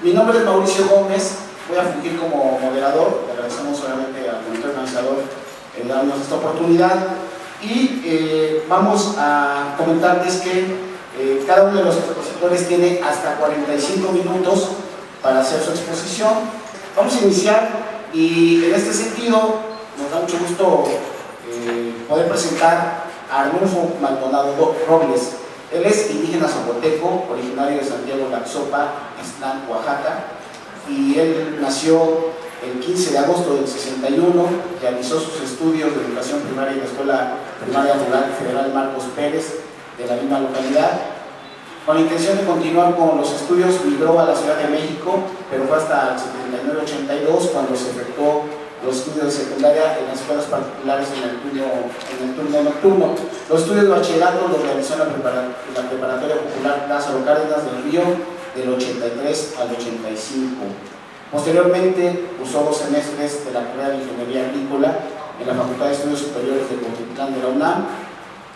Mi nombre es Mauricio Gómez, voy a fungir como moderador. Le agradecemos solamente al comité organizador darnos esta oportunidad y vamos a comentarles que cada uno de los expositores tiene hasta 45 minutos para hacer su exposición. Vamos a iniciar y en este sentido nos da mucho gusto poder presentar a Arnulfo Maldonado Robles. Él es indígena zapoteco, originario de Santiago Laxopa, Ixtlán, Oaxaca, y él nació el 15 de agosto del 61, realizó sus estudios de educación primaria en la Escuela Primaria Rural Federal Marcos Pérez de la misma localidad. Con la intención de continuar con los estudios, migró a la Ciudad de México, pero fue hasta el 79-82 cuando se efectuó los estudios de secundaria en las escuelas particulares en el turno nocturno. Los estudios de bachillerato los realizó en la Preparatoria Popular Lázaro Cárdenas del Río del 83 al 85. Posteriormente cursó 2 semestres de la carrera de Ingeniería Agrícola en la Facultad de Estudios Superiores de Cuautitlán de la UNAM,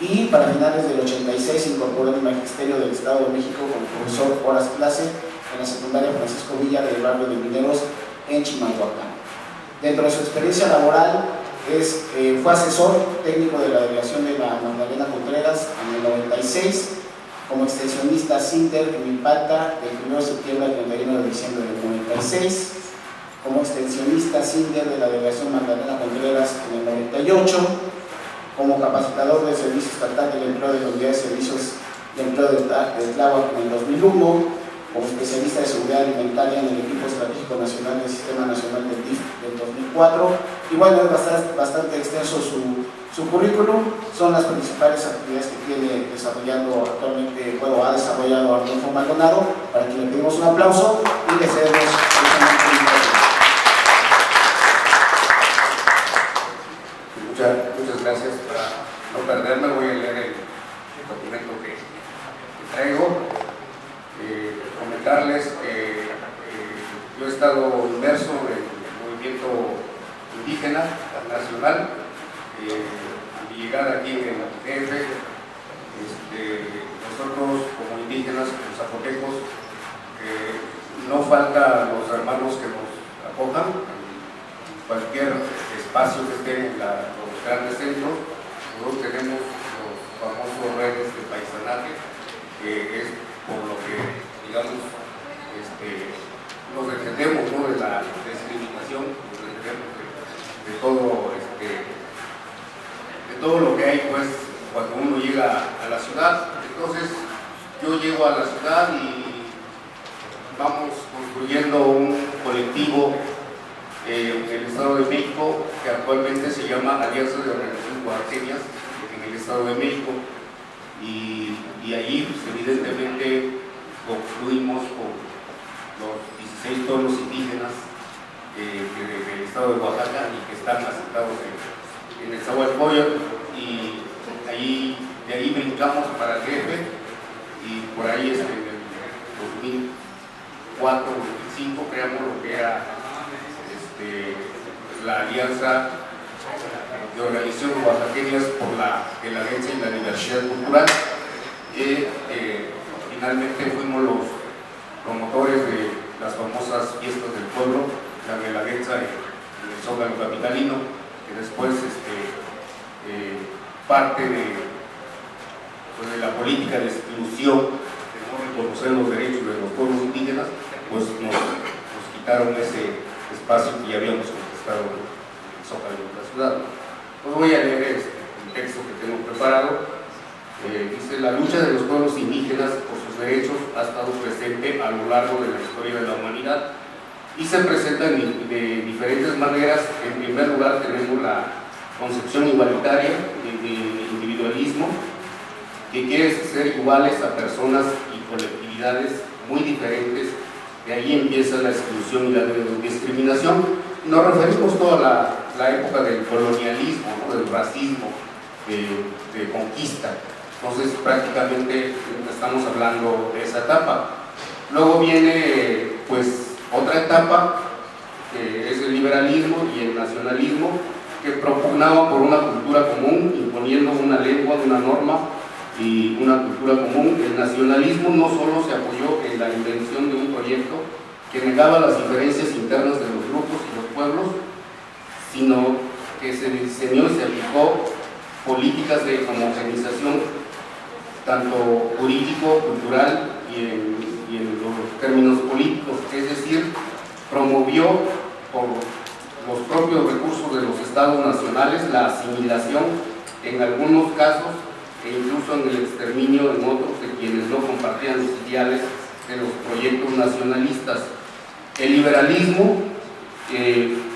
y para finales del 86 se incorporó en el Magisterio del Estado de México como profesor horas clase en la secundaria Francisco Villa del barrio de Mineros en Chimalhuacán. Dentro de su experiencia laboral fue asesor técnico de la delegación de la Magdalena Contreras en el 96, como extensionista Sinter en Milpalta del 1 de septiembre al 31 de diciembre del 96, como extensionista Sinter de la delegación Magdalena Contreras en el 98, como capacitador del Servicio Estatal del Empleo de los Días de Servicios de Empleo de Tláhuac en el 2001, como especialista de seguridad alimentaria en el equipo estratégico nacional del Sistema Nacional del DIF del 2004. Y bueno, es bastante extenso su currículum. Son las principales actividades que tiene desarrollando actualmente, bueno, ha desarrollado Arnulfo Maldonado, para quien le pedimos un aplauso y le cedemos Muchas gracias. Para no perderme, voy a leer el documento que traigo. Comentarles que yo he estado inmerso en el movimiento indígena nacional. Al llegar aquí en el DF, nosotros como indígenas, como zapotecos, no falta los hermanos que nos acojan en cualquier espacio que esté en los grandes centros. Nosotros tenemos los famosos redes de paisanaje, que es por lo que, digamos, nos defendemos, ¿no?, de la discriminación, nos defendemos de todo lo que hay, pues, cuando uno llega a la ciudad. Entonces, yo llego a la ciudad y vamos construyendo un colectivo en el Estado de México que actualmente se llama Alianza de Organizaciones Oaxaqueñas en el Estado de México, y allí, pues, evidentemente concluimos con los 16 pueblos indígenas del estado de Oaxaca y que están asentados en el Zahualcóyotl, y de ahí brincamos para el DF, y por ahí en el 2004 o 2005 creamos lo que era la Alianza de Organizaciones Oaxaqueñas por la Guelaguetza y la Diversidad Cultural. Finalmente fuimos los promotores de las famosas fiestas del pueblo, la Guelaguetza en el Zócalo capitalino, que después parte de la política de exclusión, de no reconocer los derechos de los pueblos indígenas, pues nos quitaron ese espacio que ya habíamos conquistado en el Zócalo de la ciudad. Pues voy a leer el texto que tengo preparado. Dice: la lucha de los pueblos indígenas por sus derechos ha estado presente a lo largo de la historia de la humanidad y se presenta de diferentes maneras. En primer lugar, tenemos la concepción igualitaria de individualismo, que quiere ser iguales a personas y colectividades muy diferentes. De ahí empieza la exclusión y la discriminación. Nos referimos toda la época del colonialismo, ¿no?, del racismo, de conquista. Entonces, prácticamente estamos hablando de esa etapa. Luego viene, pues, otra etapa, que es el liberalismo y el nacionalismo, que propugnaban por una cultura común, imponiendo una lengua, una norma y una cultura común. El nacionalismo no solo se apoyó en la invención de un proyecto que negaba las diferencias internas de los grupos y los pueblos, sino que se diseñó y se aplicó políticas de homogeneización, tanto jurídico, cultural y en los términos políticos, es decir, promovió por los propios recursos de los estados nacionales la asimilación en algunos casos e incluso en el exterminio en otros de quienes no compartían los ideales de los proyectos nacionalistas. El liberalismo,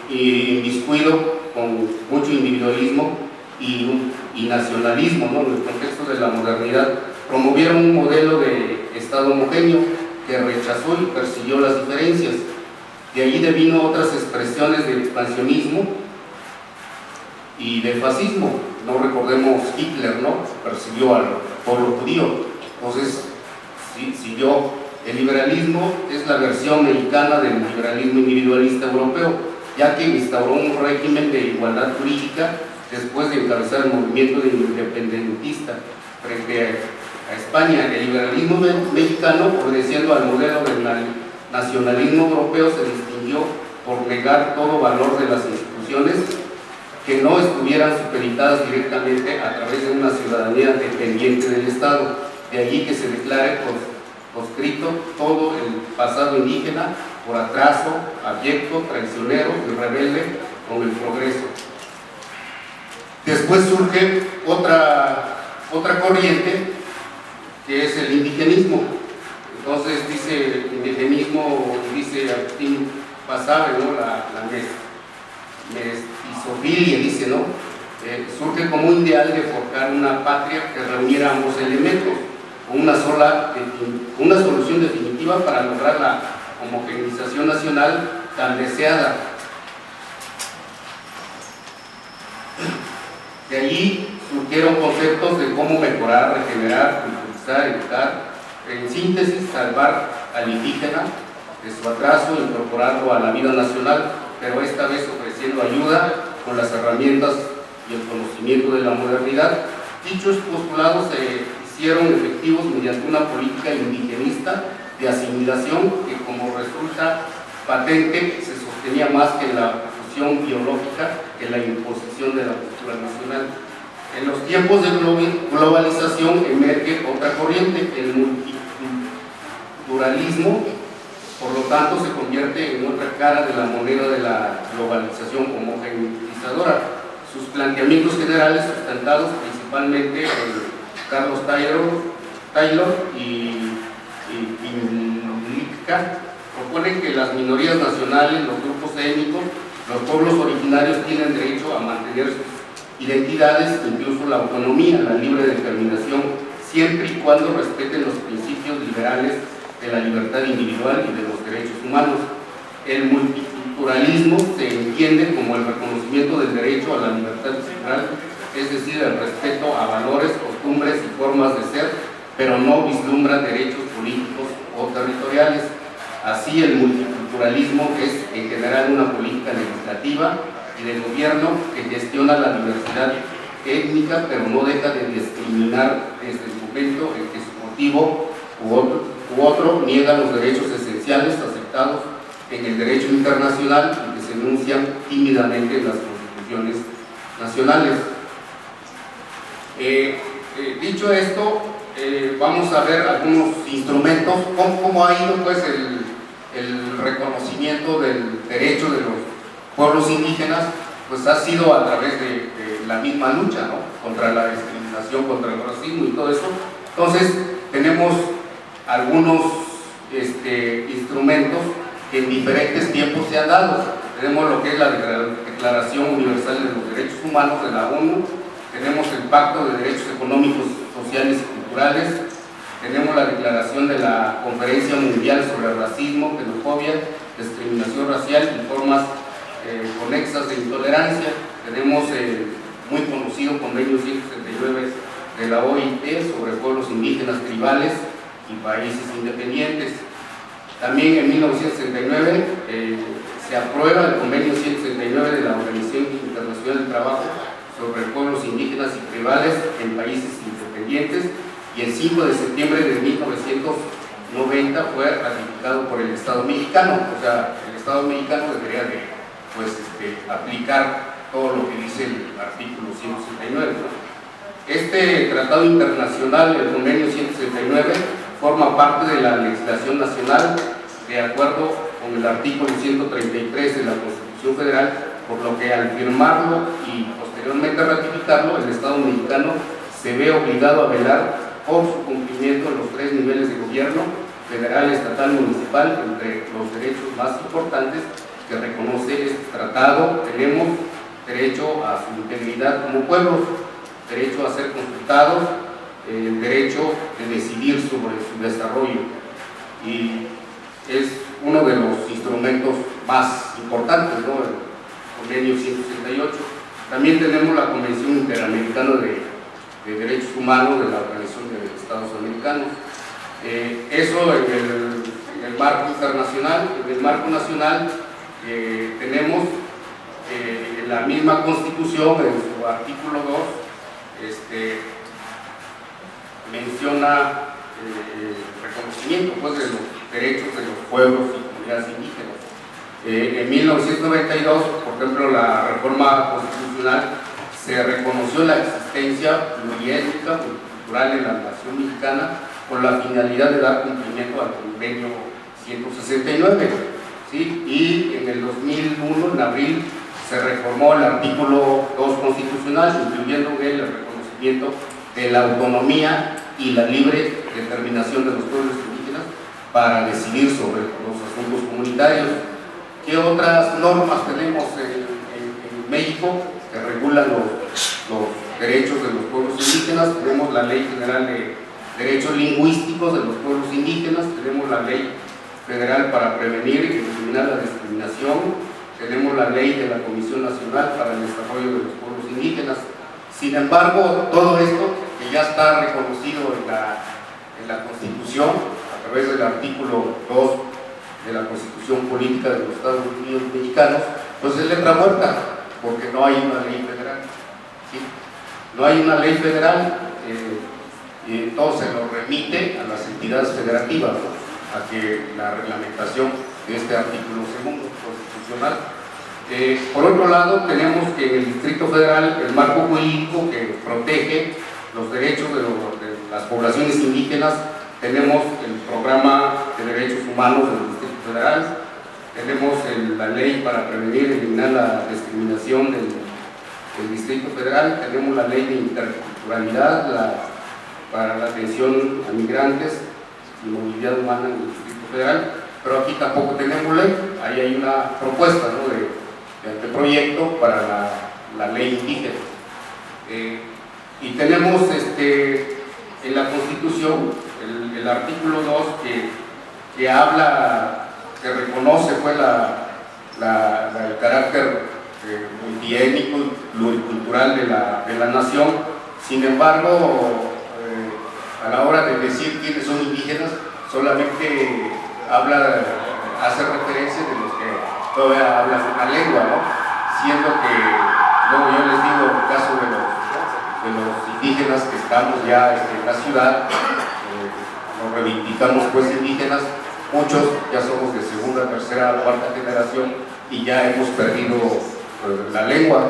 inmiscuido con mucho individualismo y nacionalismo, ¿no?, en el contexto de la modernidad, promovieron un modelo de Estado homogéneo que rechazó y persiguió las diferencias. De allí devino otras expresiones de expansionismo y de fascismo. No recordemos Hitler, ¿no?, persiguió al pueblo judío. Entonces, siguió. El liberalismo es la versión mexicana del liberalismo individualista europeo, ya que instauró un régimen de igualdad jurídica después de encabezar el movimiento independentista frente a España. El liberalismo mexicano, obedeciendo al modelo del nacionalismo europeo, se distinguió por negar todo valor de las instituciones que no estuvieran supeditadas directamente a través de una ciudadanía dependiente del Estado. De allí que se declare proscrito todo el pasado indígena por atraso, abyecto, traicionero y rebelde con el progreso. Después surge otra corriente, que es el indigenismo. Entonces dice el indigenismo, dice Agustín Basabe, ¿no?, la mestizofilia, dice, ¿no?, surge como un ideal de forjar una patria que reuniera ambos elementos, con una solución definitiva para lograr la homogeneización nacional tan deseada. De allí surgieron conceptos de cómo mejorar, regenerar, culturizar, educar, en síntesis, salvar al indígena de su atraso e incorporarlo a la vida nacional, pero esta vez ofreciendo ayuda con las herramientas y el conocimiento de la modernidad. Dichos postulados se hicieron efectivos mediante una política indigenista de asimilación que, como resulta patente, se sostenía más que la fusión biológica que la imposición de la cultura nacional. En los tiempos de globalización emerge otra corriente, el multiculturalismo, por lo tanto se convierte en otra cara de la moneda de la globalización homogeneizadora. Sus planteamientos generales, sustentados principalmente en Carlos Taylor y Litka, proponen que las minorías nacionales, los grupos étnicos, los pueblos originarios tienen derecho a mantener sus identidades, incluso la autonomía, la libre determinación, siempre y cuando respeten los principios liberales de la libertad individual y de los derechos humanos. El multiculturalismo se entiende como el reconocimiento del derecho a la libertad cultural, es decir, el respeto a valores, costumbres y formas de ser, pero no vislumbra derechos políticos o territoriales. Así, el multiculturalismo es en general una política legislativa y de gobierno que gestiona la diversidad étnica, pero no deja de discriminar desde el momento en que su motivo u otro niega los derechos esenciales aceptados en el derecho internacional y que se enuncian tímidamente en las constituciones nacionales. Dicho esto, vamos a ver algunos instrumentos, cómo ha ido pues el reconocimiento del derecho de los pueblos indígenas, pues ha sido a través de la misma lucha, ¿no?, contra la discriminación, contra el racismo y todo eso. Entonces tenemos algunos instrumentos que en diferentes tiempos se han dado. Tenemos lo que es la Declaración Universal de los Derechos Humanos de la ONU, tenemos el Pacto de Derechos Económicos, Sociales y Culturales, tenemos la Declaración de la Conferencia Mundial sobre el Racismo, Xenofobia, Discriminación Racial y Formas Conexas de Intolerancia, tenemos el muy conocido Convenio 169 de la OIT sobre pueblos indígenas tribales y países independientes. También en 1969 se aprueba el Convenio 169 de la Organización Internacional del Trabajo sobre pueblos indígenas y tribales en países independientes, y el 5 de septiembre de 1970 90 fue ratificado por el Estado mexicano. O sea, el Estado mexicano debería de aplicar todo lo que dice el artículo 169, ¿no? Este tratado internacional, el convenio 169, forma parte de la legislación nacional de acuerdo con el artículo 133 de la Constitución Federal, por lo que al firmarlo y posteriormente ratificarlo, el Estado mexicano se ve obligado a velar por su cumplimiento en los 3 niveles de gobierno: federal, estatal, municipal. Entre los derechos más importantes que reconoce este tratado tenemos derecho a su integridad como pueblo, derecho a ser consultados, el derecho de decidir sobre su desarrollo, y es uno de los instrumentos más importantes, ¿no? El convenio 168. También tenemos la Convención Interamericana de Derechos Humanos de la Organización de Estados Americanos. Eso en el marco internacional. En el marco nacional tenemos la misma Constitución, en su artículo 2, menciona el reconocimiento, pues, de los derechos de los pueblos y comunidades indígenas. En 1992, por ejemplo, la reforma constitucional, se reconoció la existencia pluriétnica y cultural en la nación mexicana con la finalidad de dar cumplimiento al convenio 169, ¿sí? Y en el 2001, en abril, se reformó el artículo 2 constitucional, incluyendo en él el reconocimiento de la autonomía y la libre determinación de los pueblos indígenas para decidir sobre los asuntos comunitarios. ¿Qué otras normas tenemos en México que regulan los derechos de los pueblos indígenas? Tenemos la Ley General de Derechos Lingüísticos de los Pueblos Indígenas, tenemos la Ley Federal para Prevenir y Eliminar la Discriminación, tenemos la Ley de la Comisión Nacional para el Desarrollo de los Pueblos Indígenas. Sin embargo, todo esto, que ya está reconocido en la Constitución, a través del artículo 2 de la Constitución Política de los Estados Unidos Mexicanos, pues es letra muerta, porque no hay una ley federal, ¿sí? No hay una ley federal, y todo se lo remite a las entidades federativas, ¿no? A que la reglamentación de este artículo 2 constitucional. Por otro lado, tenemos que en el Distrito Federal el marco jurídico que protege los derechos de las poblaciones indígenas. Tenemos el Programa de Derechos Humanos del Distrito Federal, tenemos la Ley para Prevenir y Eliminar la Discriminación del Distrito Federal, tenemos la Ley de Interculturalidad para la atención a migrantes y movilidad humana en el Distrito Federal, pero aquí tampoco tenemos ley. Ahí hay una propuesta, ¿no?, de anteproyecto para la ley indígena. Y tenemos en la Constitución el artículo 2 que habla, que reconoce pues el carácter multiétnico y pluricultural de la nación. Sin embargo, a la hora de decir quiénes son indígenas, solamente hace referencia de los que todavía hablan una lengua, ¿no? Siendo que, luego yo les digo, en el caso de los indígenas que estamos ya en la ciudad, nos reivindicamos pues indígenas, muchos ya somos de segunda, tercera, cuarta generación y ya hemos perdido la lengua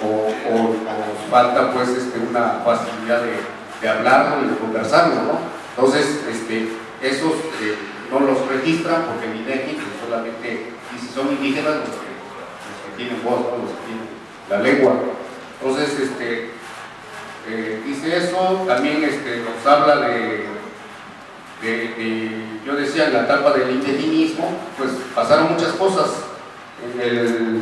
o nos falta pues una facilidad de hablarlo y de conversarlo, ¿no? Entonces, esos no los registran porque el INEGI solamente dice son indígenas los que tienen voz, ¿no?, los que tienen la lengua. Entonces, dice eso. También nos habla yo decía, en la etapa del indigenismo, pues pasaron muchas cosas.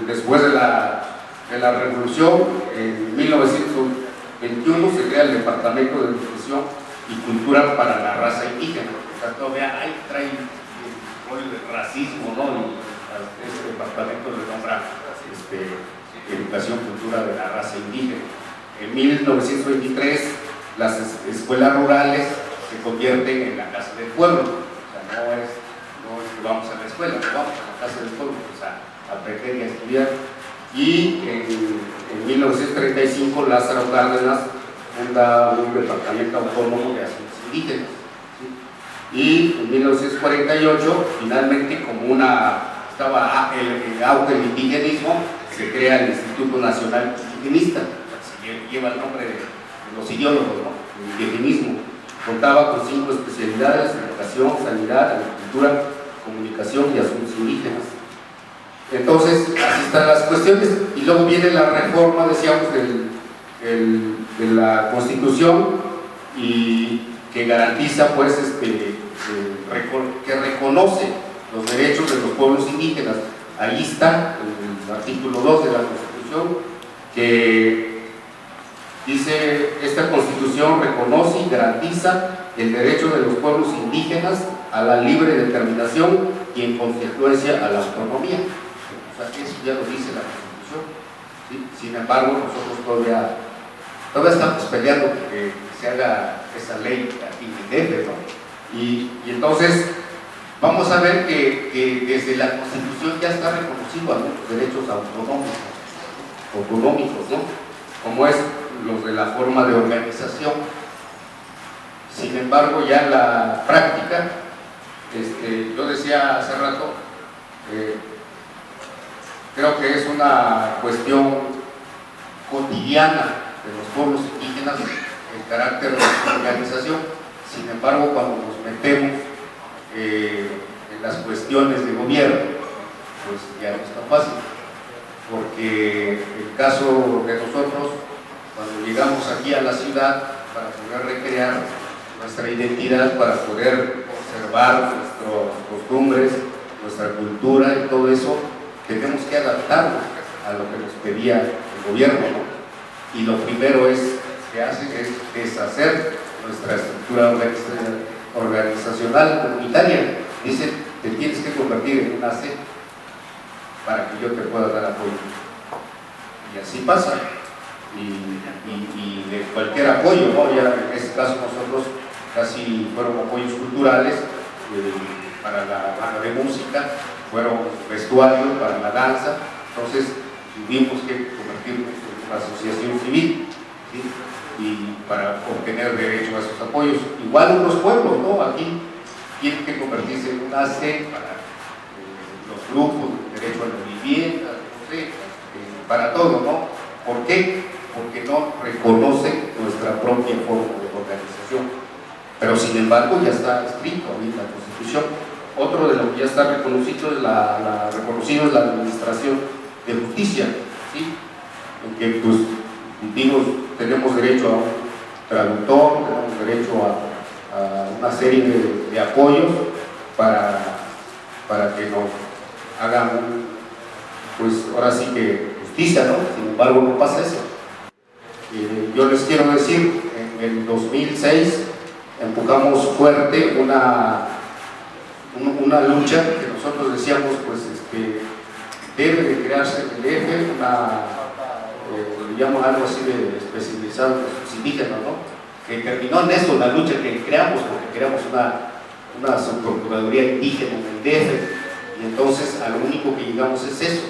Después de la revolución, en 1921 se crea el Departamento de Educación y Cultura para la Raza Indígena. O sea, todavía trae el racismo, ¿no? Y ese departamento le nombra Educación y Cultura de la Raza Indígena. En 1923 las escuelas rurales se convierten en la Casa del Pueblo. O sea, no es que vamos a la escuela, vamos a la Casa del Pueblo, pues, a aprender y a estudiar. Y en 1935 Lázaro Cárdenas funda un departamento autónomo de asuntos indígenas, ¿sí? y en 1948, finalmente, como estaba el auge del indigenismo, se crea el Instituto Nacional Indigenista, lleva el nombre de los ideólogos, ¿no? El indigenismo. Contaba con 5 especialidades: educación, sanidad, agricultura, comunicación y asuntos indígenas. Entonces, así están las cuestiones, y luego viene la reforma, decíamos, de la Constitución, y que garantiza, pues, que reconoce los derechos de los pueblos indígenas. Ahí está el artículo 2 de la Constitución, que dice: esta Constitución reconoce y garantiza el derecho de los pueblos indígenas a la libre determinación y, en consecuencia, a la autonomía. O sea, eso ya lo dice la Constitución, ¿sí? Sin embargo, nosotros todavía estamos peleando porque se haga esa ley aquí en DF, ¿no? Y entonces vamos a ver que desde la Constitución ya está reconocido algunos derechos autonómicos, ¿no? Como es los de la forma de organización. Sin embargo, ya en la práctica, yo decía hace rato, creo que es una cuestión cotidiana de los pueblos indígenas el carácter de organización. Sin embargo, cuando nos metemos en las cuestiones de gobierno, pues ya no es tan fácil, porque el caso de nosotros, cuando llegamos aquí a la ciudad para poder recrear nuestra identidad, para poder observar nuestras costumbres, nuestra cultura y todo eso, tenemos que adaptarnos a lo que nos pedía el gobierno, ¿no? Y lo primero que hace es deshacer nuestra estructura organizacional comunitaria. Dicen: te tienes que convertir en una C para que yo te pueda dar apoyo. Y así pasa. Y de cualquier apoyo, ¿no? Ya en este caso nosotros casi fueron apoyos culturales, para la banda de música, fueron vestuario para la danza. Entonces tuvimos que convertirnos en una asociación civil, ¿sí? Y para obtener derecho a esos apoyos. Igual otros pueblos, ¿no? Aquí tienen que convertirse en una C para los grupos, derecho a la vivienda, no sé, para todo, ¿no? ¿Por qué? Porque no reconocen nuestra propia forma de organización. Pero sin embargo ya está escrito en la Constitución. Otro de lo que ya está reconocido es la Administración de Justicia, ¿sí? En que, pues, tenemos derecho a un traductor, tenemos derecho a una serie de apoyos para que nos hagan, pues ahora sí que justicia, ¿no? Sin embargo no pasa eso. Yo les quiero decir, en el 2006 empujamos fuerte una lucha que nosotros decíamos, pues, debe de crearse en el DF le llaman algo así de especializado en los indígenas, ¿no? Que terminó en eso, la lucha que creamos, porque creamos una subprocuraduría indígena en el DF, y entonces a lo único que llegamos es eso.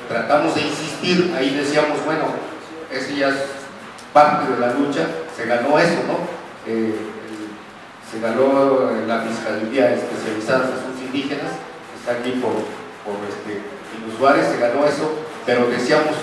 Tratamos de insistir, ahí decíamos, bueno, eso ya es parte de la lucha, se ganó eso, ¿no? Se ganó la Fiscalía Especializada en Asuntos Indígenas, está aquí por Suárez, se ganó eso, pero decíamos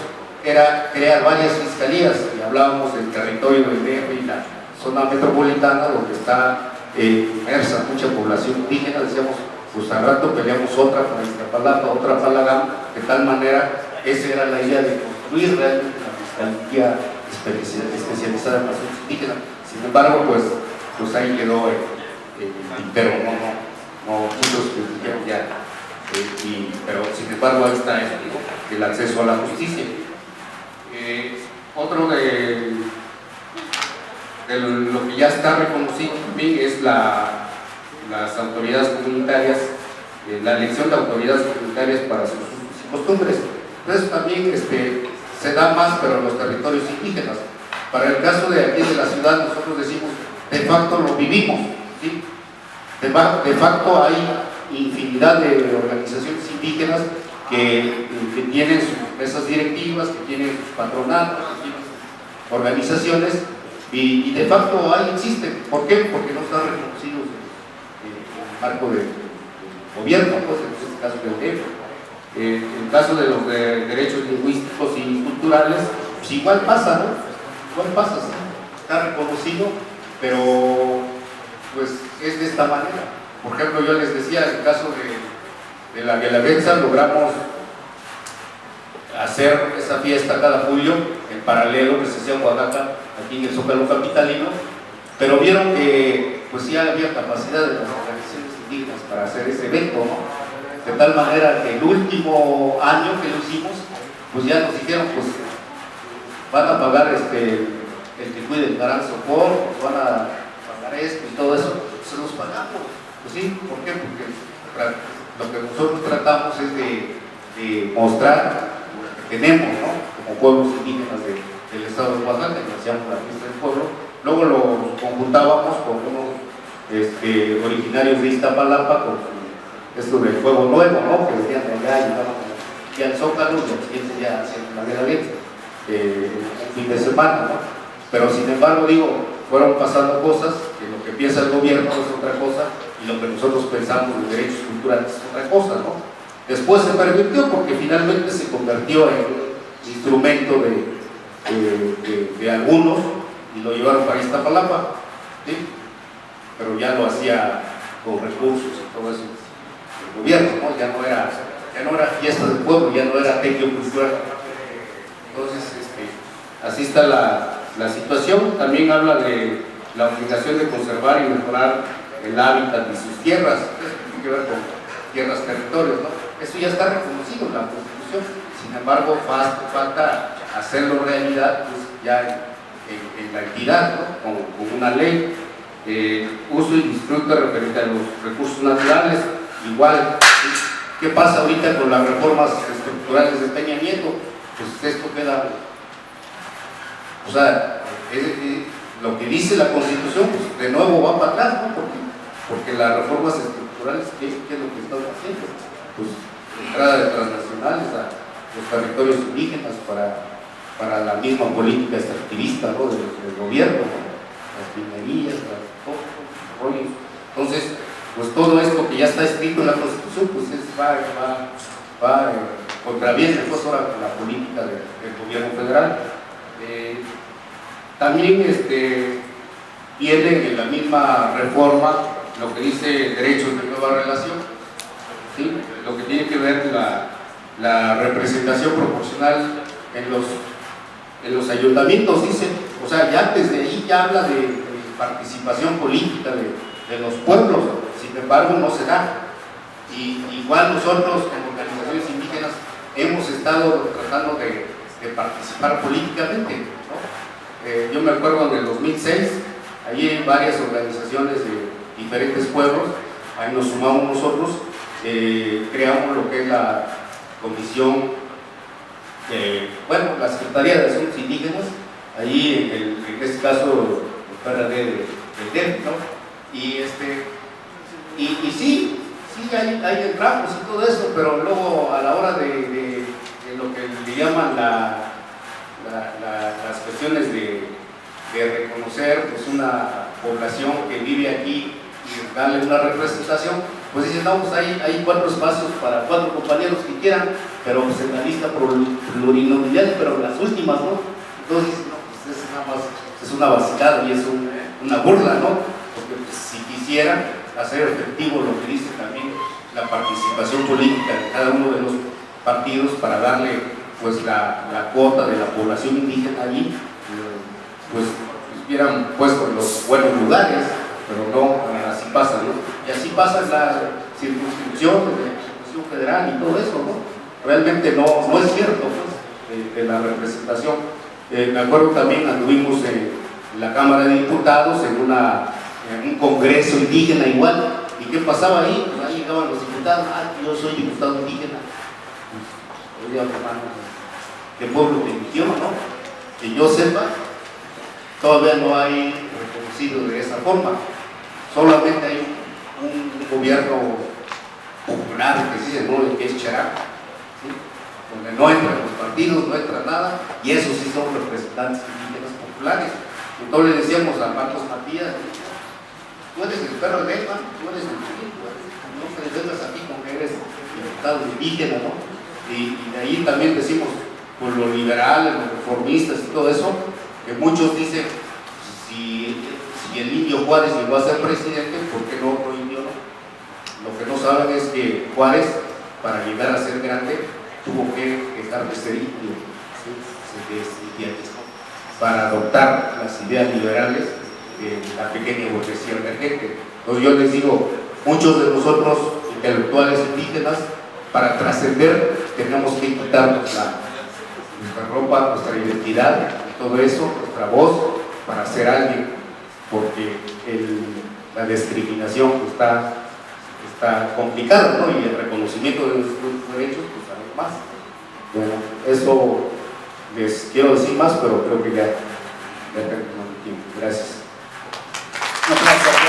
era crear varias fiscalías, y hablábamos del territorio del DF y la zona metropolitana, donde está inmersa mucha población indígena. Decíamos, pues al rato peleamos otra para Iztapalapa, otra para Lagan, de tal manera, esa era la idea de construir realmente la Fiscalía Especializada en Asuntos Indígenas. Sin embargo, pues ahí quedó pero no muchos que dijeron ya, pero sin embargo ahí está eso, ¿no? El acceso a la justicia. Otro de lo que ya está reconocido también es las autoridades comunitarias, la elección de autoridades comunitarias para sus usos y costumbres. Entonces también se da más, pero en los territorios indígenas. Para el caso de aquí de la ciudad, nosotros decimos, de facto lo vivimos, ¿sí? De facto hay infinidad de organizaciones indígenas que tienen sus mesas directivas, que tienen sus patronatos, que tienen sus organizaciones, Y de facto ahí existe. ¿Por qué? Porque no están reconocidos en el marco del gobierno, pues en este caso del DF. En el caso de los derechos lingüísticos y culturales, pues igual pasa, ¿no? Igual pasa, ¿sí? Está reconocido, pero pues es de esta manera. Por ejemplo, yo les decía, en el caso de la Guelaguetza, logramos hacer esa fiesta cada julio, en paralelo que se hacía en Oaxaca, aquí en el Zócalo capitalino, pero vieron que pues ya había capacidad de las organizaciones indígenas para hacer ese evento, ¿no? De tal manera que el último año que lo hicimos, pues ya nos dijeron, pues van a pagar el que cuide el Gran Sopor, pues van a pagar esto y todo eso, se los pagamos. Pues sí, ¿por qué? Porque lo que nosotros tratamos es de mostrar lo que tenemos, ¿no? Como pueblos indígenas del estado de Oaxaca, que hacíamos la fiesta del pueblo, luego lo conjuntábamos con unos originarios de Iztapalapa, con esto del Fuego Nuevo, ¿no? Que venían de allá y iban aquí al Zócalo, y los siguientes ya hacían la Guelaguetza, el fin de semana, ¿no? Pero sin embargo, digo, fueron pasando cosas, que lo que piensa el gobierno es otra cosa, y lo que nosotros pensamos de derechos culturales es otra cosa, ¿no? Después se permitió porque finalmente se convirtió en un instrumento de algunos y lo llevaron para Iztapalapa, ¿sí? Pero ya lo hacía con recursos y todo eso el gobierno, ¿no? Ya no era fiesta del pueblo, ya no era tequio cultural. Entonces, así está la situación. También habla de la obligación de conservar y mejorar el hábitat de sus tierras. Eso tiene que ver con tierras, territorios, ¿no? Eso ya está reconocido en la Constitución. Sin embargo, falta hacerlo realidad, pues, ya en la entidad, ¿no? Con una ley. Uso y disfrute referente a los recursos naturales. Igual, ¿qué pasa ahorita con las reformas estructurales de Peña Nieto? Pues esto queda, o sea, lo que dice la Constitución, pues de nuevo va para atrás, ¿no? Porque las reformas estructurales, ¿qué es lo que están haciendo? Pues entrada de transnacionales a los territorios indígenas para la misma política extractivista, ¿no? del gobierno, ¿no? Las minerías, todo. Entonces, pues todo esto que ya está escrito en la Constitución, pues va contraviene pues ahora con la política del gobierno federal. También viene en la misma reforma lo que dice derechos de nueva relación, ¿sí? Lo que tiene que ver la representación proporcional en los ayuntamientos, dice, o sea, ya desde ahí ya habla de participación política de los pueblos, sin embargo no se da. Y igual nosotros como organizaciones indígenas hemos estado tratando de participar políticamente, ¿no? Yo me acuerdo en el 2006, allí hay varias organizaciones de diferentes pueblos, ahí nos sumamos nosotros, creamos lo que es la comisión, la Secretaría de Asuntos Indígenas, allí en este caso el PRD del DEF, ¿no? Y sí, hay entramos y todo eso, pero luego a la hora de lo que le llaman las cuestiones de reconocer pues una población que vive aquí y darle una representación, pues dicen, no, pues hay 4 espacios para 4 compañeros que quieran, pero pues en la lista plurinominal, pero las últimas, ¿no? Entonces, no, pues es nada más, es una vacilada y es una burla, ¿no? Porque pues, si quisieran hacer efectivo lo que dice también la participación política de cada uno de los partidos para darle pues la cuota de la población indígena allí, pues hubieran puesto en los buenos lugares, pero no, así pasa, ¿no? Y así pasa la circunscripción federal y todo eso, ¿no? Realmente no es cierto, pues, de la representación. Me acuerdo también anduvimos en la Cámara de Diputados en un congreso indígena igual, y ¿qué pasaba ahí? Pues ahí llegaban los diputados, yo soy diputado indígena, pues, oye, hermano, ¿qué pueblo te eligió, no? Que yo sepa, todavía no hay reconocido de esa forma, solamente hay un gobierno popular que se dice, ¿no? El que es Chará, ¿sí? Donde no entran los partidos, no entra nada, y esos sí son representantes indígenas populares. Entonces le decíamos a Marcos Matías, tú eres el perro de Beckman, tú eres el no te vengas aquí con que eres diputado indígena, ¿no? Y de ahí también decimos, pues los liberales, los reformistas y todo eso, que muchos dicen, si el indio Juárez llegó a ser presidente, ¿por qué no otro indio no? Lo que no saben es que Juárez, para llegar a ser grande, tuvo que dejar de ser indio, ¿sí? Para adoptar las ideas liberales de la pequeña burguesía emergente. Entonces yo les digo, muchos de nosotros intelectuales indígenas, para trascender tenemos que quitarnos nuestra ropa, nuestra identidad, todo eso, nuestra voz, para ser alguien, porque la discriminación está complicada, ¿no? Y el reconocimiento de nuestros derechos, pues algo más. Bueno, eso les quiero decir más, pero creo que ya tengo tiempo. Gracias. Gracias.